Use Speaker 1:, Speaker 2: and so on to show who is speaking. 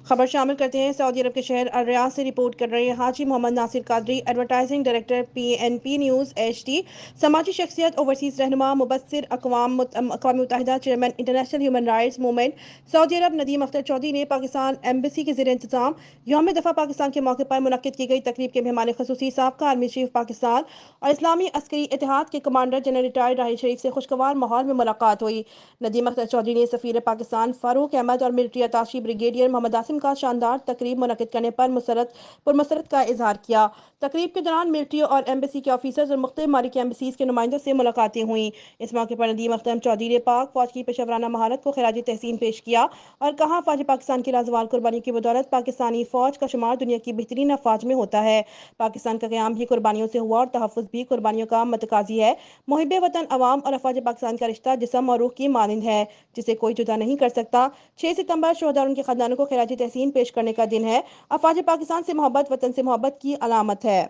Speaker 1: خبر شامل کرتے ہیں سعودی عرب کے شہر الریاض سے رپورٹ کر رہے ہیں Haji Muhammad Nasir Qadri, advertising director PNP news HD، سماجی شخصیت، اوورسیز رہنما، مبصر، اقوام متحدہ chairman international human rights movement سعودی عرب ندیم اختر چودھری نے پاکستان ایمبیسی کے زیر انتظام یوم دفاع پاکستان کے موقع پر منعقد کی گئی تقریب کے مہمان خصوصی سابقہ آرمی چیف پاکستان اور اسلامی عسکری اتحاد کے commander general retired Raheel Sharif سے خوشگوار ماحول میں ملاقات ہوئی۔ ندیم اختر چودھری نے سفیر پاکستان فاروق احمد اور ملٹری اتاشی بریگیڈیئر محمد عاصم کا شاندار تقریب منعقد کرنے پر مسرت کا اظہار کیا۔ تقریب کے دوران ملٹری اور ایمبیسی کے آفیسرز اور مختلف ممالک کے ایمبیسیز کے نمائندوں سے ملاقاتیں ہوئیں۔ اس موقع پر ندیم اختر چودھری نے پاک فوج کی پیشورانہ مہارت کو خراج تحسین پیش کیا اور کہا فوج پاکستان کی لازوال قربانیوں کی بدولت پاکستانی فوج کا شمار دنیا کی بہترین افواج میں ہوتا ہے۔ پاکستان کا قیام بھی قربانیوں سے ہوا اور تحفظ بھی قربانیوں کا متقاضی ہے۔ محب وطن عوام اور افواج پاکستان کا رشتہ جسم اور روح کی مانند ہے جسے کوئی جدا نہیں کر سکتا۔ 6 ستمبر شہداء اور ان کے خاندانوں کو خراج تحسین پیش کرنے کا دن ہے۔ افواج پاکستان سے محبت وطن سے محبت کی علامت ہے۔